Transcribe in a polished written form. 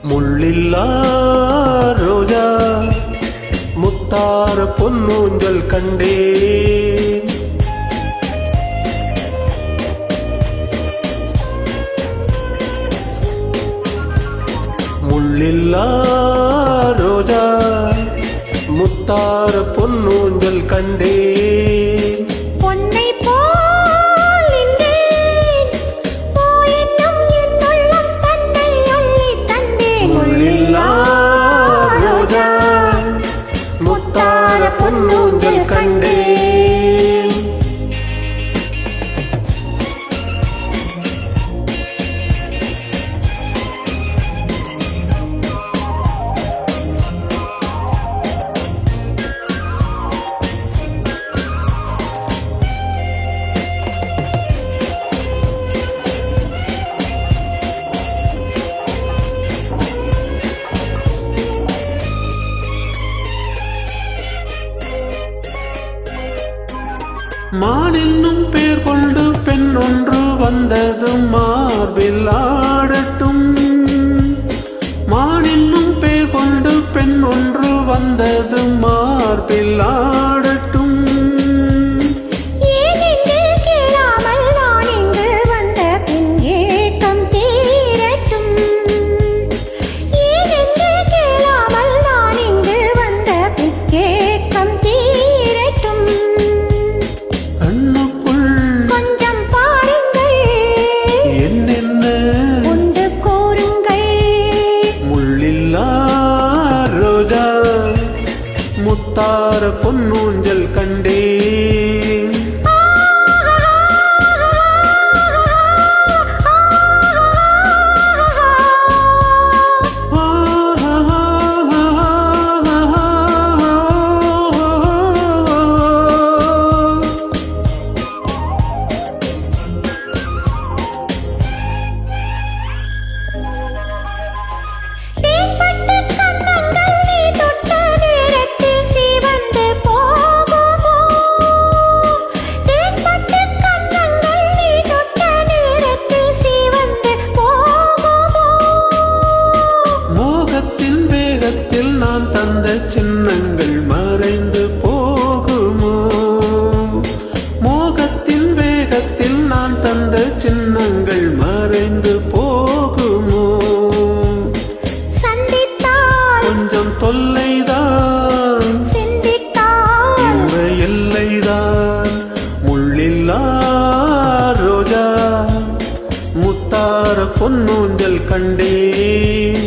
முள்ளில்லா ரோஜா முத்தார பொன்னூஞ்சல் கண்டேன். முள்ளில்லா ரோஜா முத்தார பொன்னூஞ்சல் கண்டேன். பொன்னை போல் நின்றேன் போயினும் என் உள்ளம் தன்னை அள்ளி தந்தேன். முள்ளில்லா ரோஜா முத்தார பொன்னூஞ்சல் கண்டேன். மான் என்னும் பேர் கொண்டு பெண் ஒன்று வந்ததும் மார்பில் ஆடட்டும். மான் என்னும் பேர் கொண்டு பெண் ஒன்று வந்ததும் மார்பில் ஆடட்டும். ஏனென்று கேளாமல் நான் இங்கு வந்த பின் ஏக்கம் தீரட்டும். ஏனென்று கேளாமல் நான் இங்கு வந்த பின் ஏக்கம் தீரட்டும். கண்ணுக்குள் கொஞ்சம் பாருங்கள் என்னென்ன உண்டு கோருங்கள். முள்ளில்லா ரோஜா முத்தார பொன்னூஞ்சல் கண்டேன். தேன்பட்டு கன்னங்கள் நீ தொட்ட நேரத்தில் சிவந்து போகுமோ? தேன்பட்டு கன்னங்கள் நீ தொட்ட நேரத்தில் சிவந்து போகுமோ? மோகத்தின் வேகத்தில் நான் தந்த சின்னங்கள் மறைந்து போகுமோ? மோகத்தின் வேகத்தில் நான் தந்த சின்னங்கள் மறைந்து போகுமோ? சந்தித்தால் கொஞ்சம் தொல்லைதான் சிந்தித்தால் இந்த எல்லைதான். முள்ளில்லா ரோஜா முத்தார பொன்னூஞ்சல் கண்டேன்.